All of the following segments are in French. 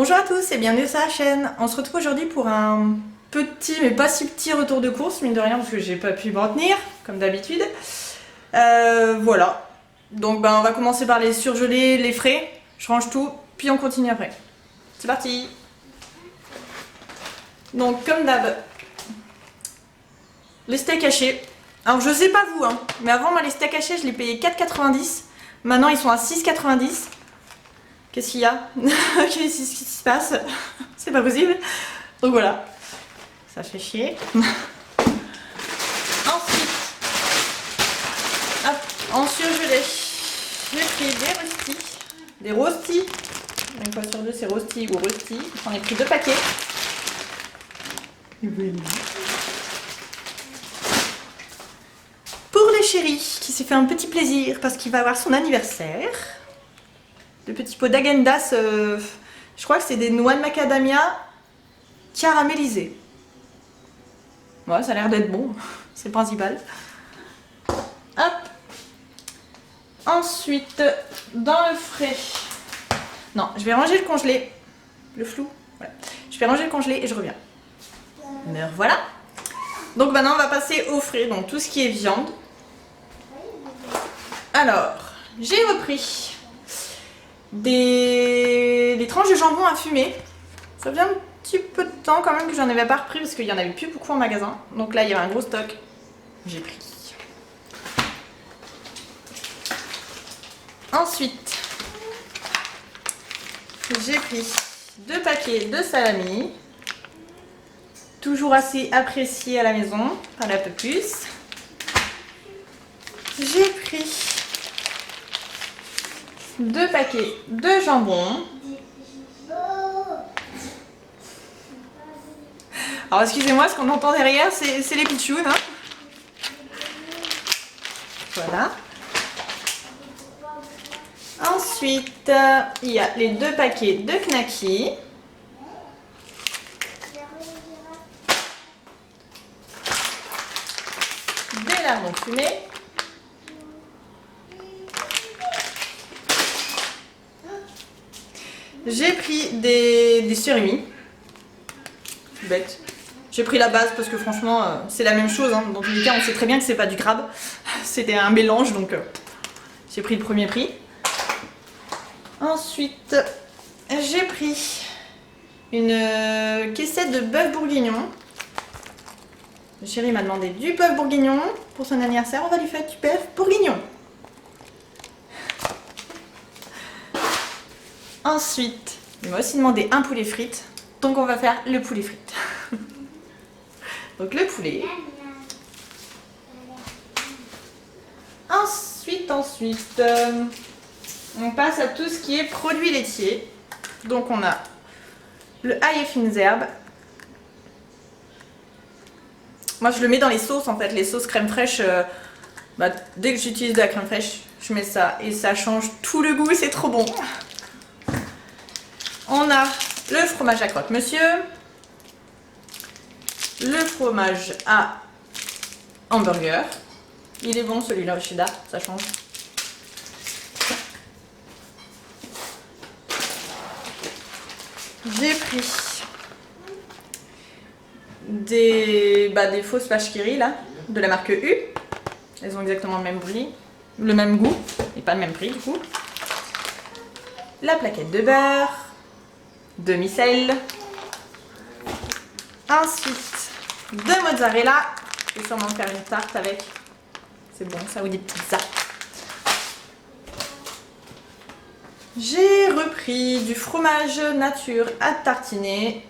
Bonjour à tous et bienvenue sur la chaîne. On se retrouve aujourd'hui pour un petit mais pas si petit retour de course, mine de rien, parce que j'ai pas pu m'en tenir, comme d'habitude. Voilà. Donc on va commencer par les surgelés, les frais. Je range tout, puis on continue après. C'est parti. Donc comme d'hab, les steaks hachés. Alors je sais pas vous, hein, mais avant moi les steaks hachés je les payais 4,90. Maintenant ils sont à 6,90. Qu'est-ce qu'il y a? Qu'est-ce qui se passe? C'est pas possible. Donc voilà. Ça fait chier. Ensuite, hop, en surgelé, j'ai pris des rostis. Une fois sur deux, c'est rosti ou rosti. J'en ai pris 2 paquets. Pour les chéris, qui s'est fait un petit plaisir parce qu'il va avoir son anniversaire. Le petit pot d'Agendas, je crois que c'est des noix de macadamia caramélisées. Ouais, ça a l'air d'être bon, c'est le principal. Hop. Ensuite, dans le frais. Non, je vais ranger le congelé. Le flou. Voilà. Je vais ranger le congelé et je reviens. Me revoilà. Donc maintenant, on va passer au frais, donc tout ce qui est viande. Alors, j'ai repris des tranches de jambon à fumer. Ça faisait un petit peu de temps quand même que j'en avais pas repris parce qu'il y en avait plus beaucoup en magasin. Donc là il y avait un gros stock. J'ai pris. Ensuite, j'ai pris 2 paquets de salami. Toujours assez apprécié à la maison, pas un peu plus. J'ai pris 2 paquets de jambon. Alors excusez-moi, ce qu'on entend derrière, c'est les pitchounes. Hein. Voilà. Ensuite, il y a les 2 paquets de knackis. Des lardons fumés. J'ai pris des surimi. Bête. J'ai pris la base parce que franchement c'est la même chose. Hein. Dans tous les cas on sait très bien que c'est pas du crabe. C'était un mélange donc j'ai pris le premier prix. Ensuite j'ai pris une caissette de bœuf bourguignon. Le chéri m'a demandé du bœuf bourguignon pour son anniversaire. On va lui faire du bœuf bourguignon. Ensuite, il m'a aussi demandé un poulet frites, donc on va faire le poulet frites. Donc le poulet. Ensuite, on passe à tout ce qui est produits laitiers. Donc on a le ail et fines herbes. Moi je le mets dans les sauces en fait, les sauces crème fraîche. Dès que j'utilise de la crème fraîche, je mets ça et ça change tout le goût et c'est trop bon. On a le fromage à croque-monsieur, le fromage à hamburger. Il est bon celui-là au cheddar, ça change. J'ai pris des fausses vaches qui rient là, de la marque U. Elles ont exactement le même prix, le même goût, et pas le même prix du coup. La plaquette de beurre. Demi-sel. Ensuite, de mozzarella. Je vais sûrement faire une tarte avec. C'est bon ça, ou des pizzas. J'ai repris du fromage nature à tartiner.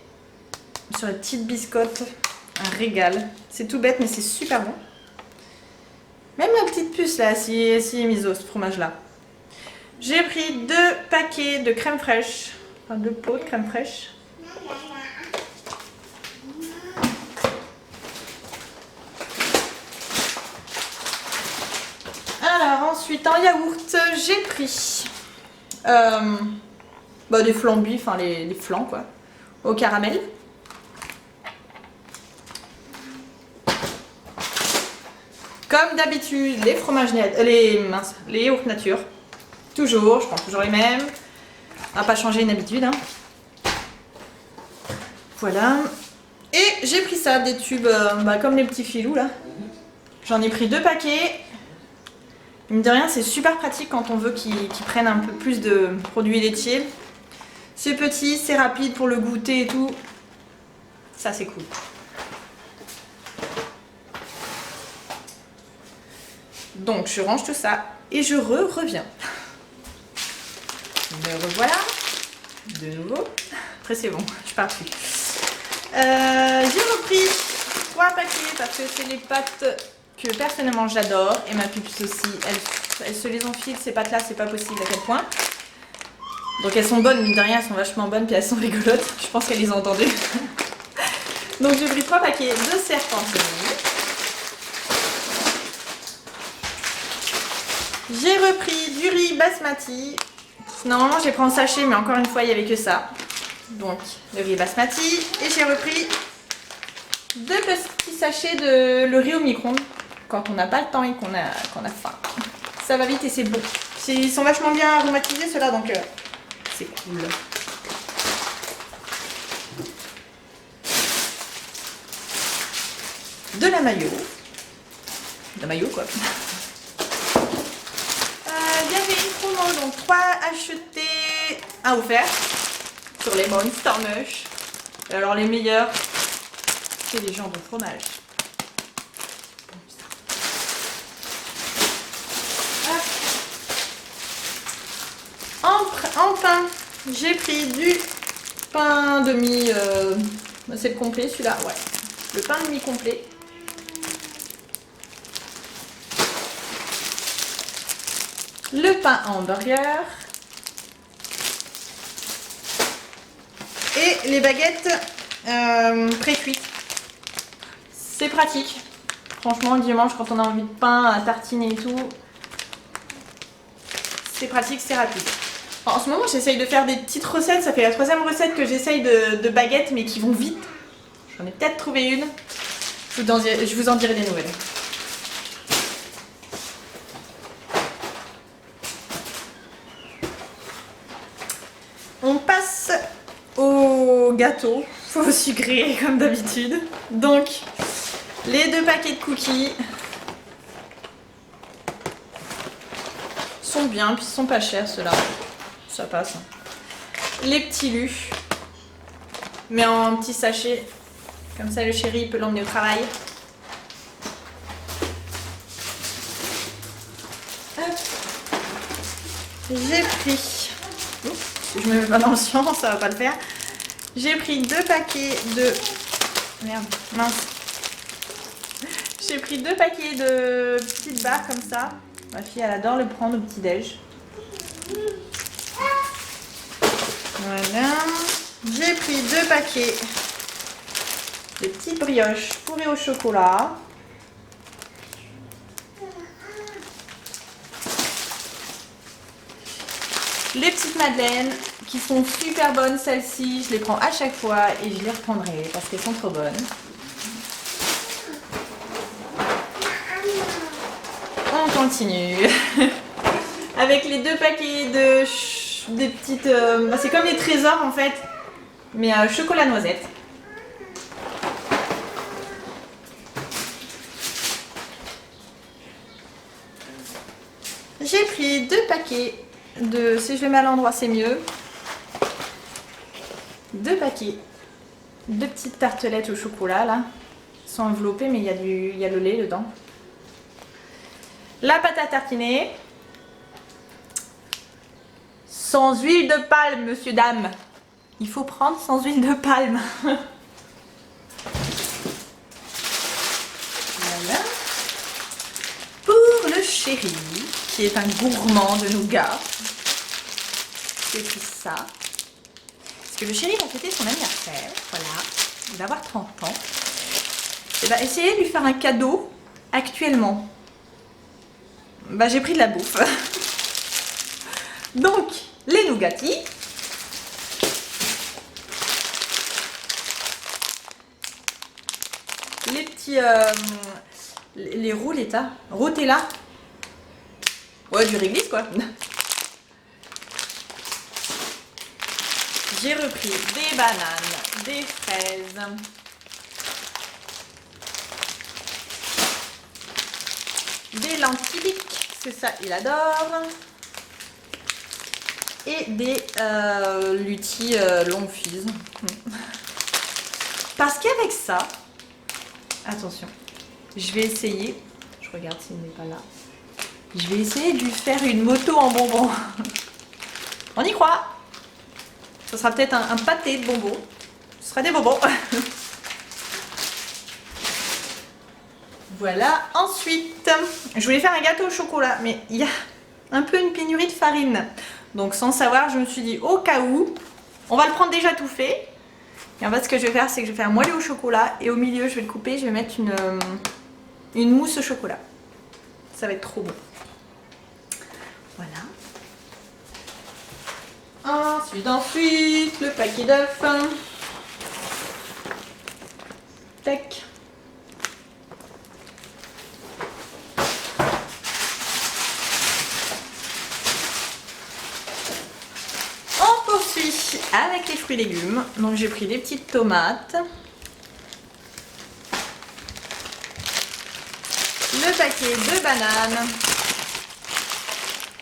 Sur les petites biscottes. Un régal. C'est tout bête mais c'est super bon. Même la petite puce là, si est miso ce fromage là. J'ai pris 2 paquets de crème fraîche. Enfin, 2 pots de crème fraîche. Alors ensuite en yaourt j'ai pris des flambis, enfin les flancs quoi, au caramel. Comme d'habitude les fromages les yaourts nature. Toujours, je prends toujours les mêmes. On va pas changer une habitude. Hein. Voilà. Et j'ai pris ça, des tubes comme les petits filous là. J'en ai pris 2 paquets. Mine de rien, c'est super pratique quand on veut qu'ils prennent un peu plus de produits laitiers. C'est petit, c'est rapide pour le goûter et tout. Ça, c'est cool. Donc, je range tout ça et je reviens. Me revoilà. De nouveau. Après, c'est bon, je pars plus. J'ai repris 3 paquets parce que c'est les pâtes que personnellement j'adore. Et ma puce aussi, elle se les enfile ces pâtes là, c'est pas possible à quel point. Donc elles sont bonnes, mine de rien, elles sont vachement bonnes, puis elles sont rigolotes. Je pense qu'elles les ont entendues. Donc j'ai pris 3 paquets de serpentine. J'ai repris du riz basmati. Normalement j'ai pris en sachet, mais encore une fois il n'y avait que ça. Donc le riz basmati. Et j'ai repris 2 petits sachets de le riz au micro-ondes. Quand on n'a pas le temps et qu'on a faim. Ça va vite et c'est bon. Ils sont vachement bien aromatisés ceux-là, donc c'est cool. De la mayo. De la mayo quoi. Il y avait une promo, donc 3 achetés, 1 offert sur les Monster Mush. Et alors les meilleurs, c'est les jambons fromage. En pain, j'ai pris du pain demi, c'est le complet celui-là, ouais. Le pain demi complet. Le pain hamburger. Et les baguettes pré-cuites. C'est pratique. Franchement, le dimanche, quand on a envie de pain à tartiner et tout, c'est pratique, c'est rapide. En ce moment, j'essaye de faire des petites recettes. Ça fait la 3e recette que j'essaye de baguettes, mais qui vont vite. J'en ai peut-être trouvé une. Je vous en dirai des nouvelles. On passe au gâteau, au sucré comme d'habitude. Donc, les 2 paquets de cookies sont bien, puis ils sont pas chers ceux-là. Ça passe. Les petits lus, mais en petit sachet. Comme ça, le chéri il peut l'emmener au travail. J'ai pris... Oups, si je me mets pas dans le champ, ça va pas le faire. J'ai pris 2 paquets de... Merde, mince. J'ai pris 2 paquets de petites barres comme ça. Ma fille, elle adore le prendre au petit-déj. Voilà. J'ai pris 2 paquets de petites brioches fourrées au chocolat. Les petites madeleines qui sont super bonnes, celles-ci, je les prends à chaque fois et je les reprendrai parce qu'elles sont trop bonnes. On continue avec les 2 paquets des petites... c'est comme des trésors en fait, mais chocolat noisette. J'ai pris 2 paquets de... Si je les mets à l'endroit, c'est mieux. 2 paquets de petites tartelettes au chocolat là. Elles sont enveloppées, mais il y a le lait dedans. La pâte à tartiner. Sans huile de palme, monsieur, dame. Il faut prendre sans huile de palme. Voilà. Pour le chéri, qui est un gourmand de nougat. C'est tout ça. Parce que le chéri va fêter son anniversaire. Voilà. Il va avoir 30 ans. Et bah, essayez de lui faire un cadeau actuellement. Bah, j'ai pris de la bouffe. Donc, les nougatis. Les petits... les roulettas. Rotella. Ouais, du réglisse quoi. j'ai repris des bananes, des fraises, des lentilles, c'est ça, il adore, et des lutis longue fise. Parce qu'avec ça, attention, je vais essayer, je regarde s'il n'est pas là, je vais essayer de lui faire une moto en bonbons. On y croit. Ce sera peut-être un pâté de bonbons. Ce sera des bonbons. Voilà, ensuite, je voulais faire un gâteau au chocolat, mais il y a un peu une pénurie de farine. Donc sans savoir, je me suis dit au cas où, on va le prendre déjà tout fait. Et en fait, ce que je vais faire, c'est que je vais faire un moelleux au chocolat et au milieu, je vais le couper, je vais mettre une mousse au chocolat. Ça va être trop bon. Voilà. Ensuite, le paquet d'œufs. Tac. On poursuit avec les fruits et légumes. Donc j'ai pris des petites tomates. Le paquet de bananes.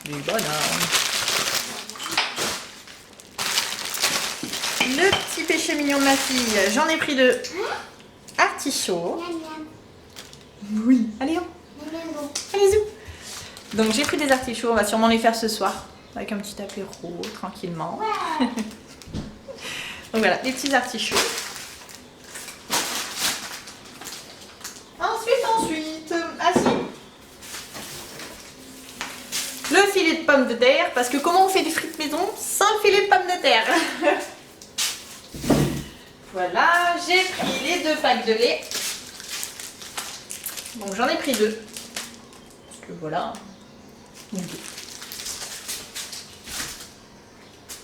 Des bananes. Le petit péché mignon de ma fille, j'en ai pris deux. Artichauts. Oui, allez, allez-y. Donc j'ai pris des artichauts, on va sûrement les faire ce soir. Avec un petit apéro, tranquillement. Donc voilà, des petits artichauts. Ensuite, ah si. Le filet de pommes de terre, parce que comment on fait des frites maison sans le filet de pommes de terre? Voilà, j'ai pris les 2 packs de lait. Donc j'en ai pris 2. Parce que voilà.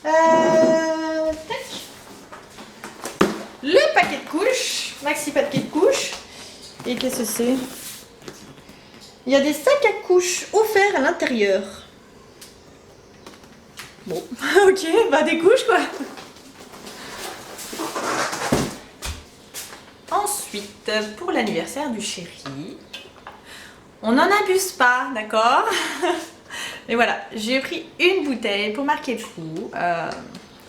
Tac. Le paquet de couches. Maxi paquet de couches. Et qu'est-ce que c'est? Il y a des sacs à couches offerts à l'intérieur. Bon, ok, bah des couches quoi. Ensuite, pour l'anniversaire du chéri, on n'en abuse pas, d'accord? Mais voilà, j'ai pris une bouteille pour marquer le coup.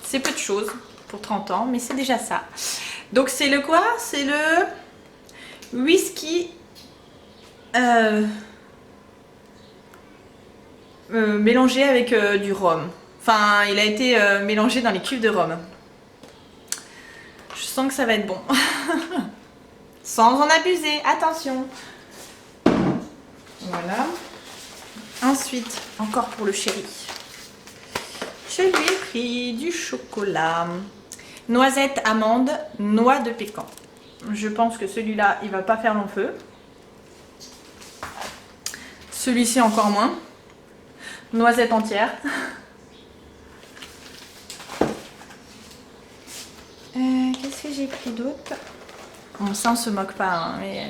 C'est peu de choses pour 30 ans, mais c'est déjà ça. Donc c'est le quoi? C'est le whisky mélangé avec du rhum. Enfin, il a été mélangé dans les cuves de rhum. Je sens que ça va être bon. Sans en abuser, attention. Voilà. Ensuite, encore pour le chéri. Je lui ai pris du chocolat. Noisette, amande, noix de pécan. Je pense que celui-là, il va pas faire long feu. Celui-ci encore moins. Noisette entière. Qu'est-ce que j'ai pris d'autre? Bon, ça on se moque pas, hein, mais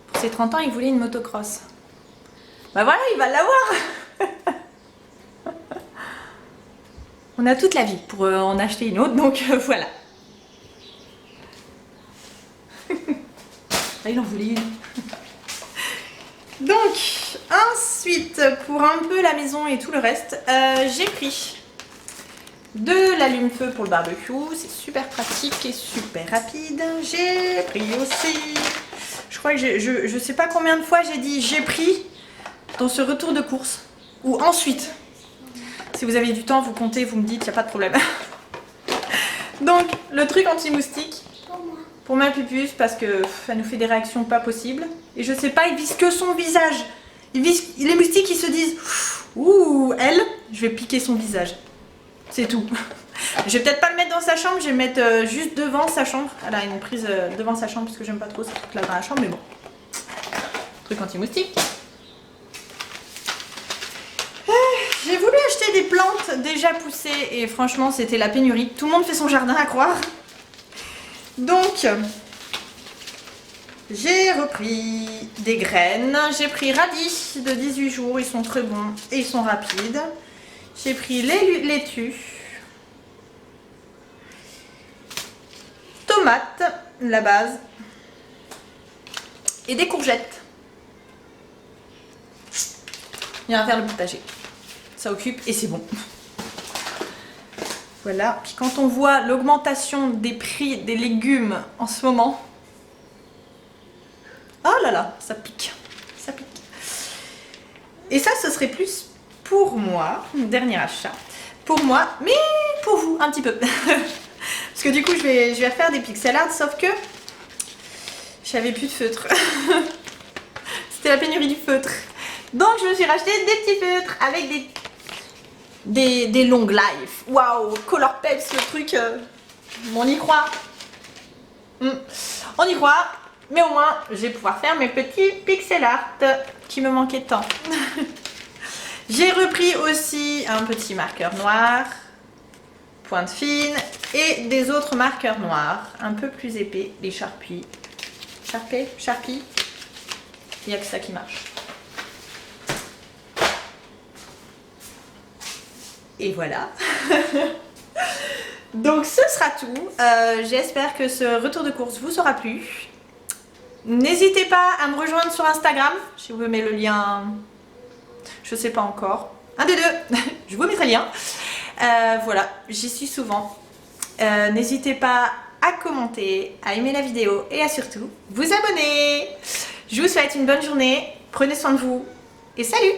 pour ses 30 ans, il voulait une motocross. Bah voilà, il va l'avoir. On a toute la vie pour en acheter une autre, donc voilà. Là, il en voulait une. Donc, ensuite, pour un peu la maison et tout le reste, j'ai pris de l'allume-feu pour le barbecue. C'est super pratique et super rapide. J'ai pris aussi, je crois que je sais pas combien de fois j'ai dit j'ai pris dans ce retour de course. Ou ensuite. Si vous avez du temps, vous comptez, vous me dites, il n'y a pas de problème. Donc, le truc anti-moustique. Pour ma pupus, parce que ça nous fait des réactions pas possibles. Et je sais pas, il vise que son visage. Les moustiques, ils se disent, ouh, elle, je vais piquer son visage. C'est tout. Je vais peut-être pas le mettre dans sa chambre, je vais le mettre juste devant sa chambre. Elle a une prise devant sa chambre parce que j'aime pas trop ce truc là dans la chambre, mais bon. Truc anti-moustique. J'ai voulu acheter des plantes déjà poussées et franchement c'était la pénurie. Tout le monde fait son jardin à croire. Donc, j'ai repris des graines. J'ai pris radis de 18 jours, ils sont très bons et ils sont rapides. J'ai pris les laitues. tomates, la base. Et des courgettes. Il y a un faire le potager. Ça occupe et c'est bon. Voilà. Puis quand on voit l'augmentation des prix des légumes en ce moment. Oh là là, ça pique. Ça pique. Et ça, ce serait plus pour moi. Mon dernier achat. Pour moi, mais pour vous, un petit peu. Parce que du coup, je vais faire des pixel art, sauf que j'avais plus de feutre. C'était la pénurie du feutre. Donc, je me suis racheté des petits feutres avec des long life. Waouh, Color Peps, le truc. On y croit. On y croit. Mais au moins, je vais pouvoir faire mes petits pixel art qui me manquaient tant. J'ai repris aussi un petit marqueur noir, pointe fine, et des autres marqueurs noirs, un peu plus épais, les Sharpie. Sharpie. Il n'y a que ça qui marche. Et voilà. Donc ce sera tout. J'espère que ce retour de course vous aura plu. N'hésitez pas à me rejoindre sur Instagram. Je vous mets le lien. Je sais pas encore. Un des deux. Je vous mettrai le lien. Voilà, j'y suis souvent. N'hésitez pas à commenter, à aimer la vidéo et à surtout vous abonner. Je vous souhaite une bonne journée. Prenez soin de vous et salut!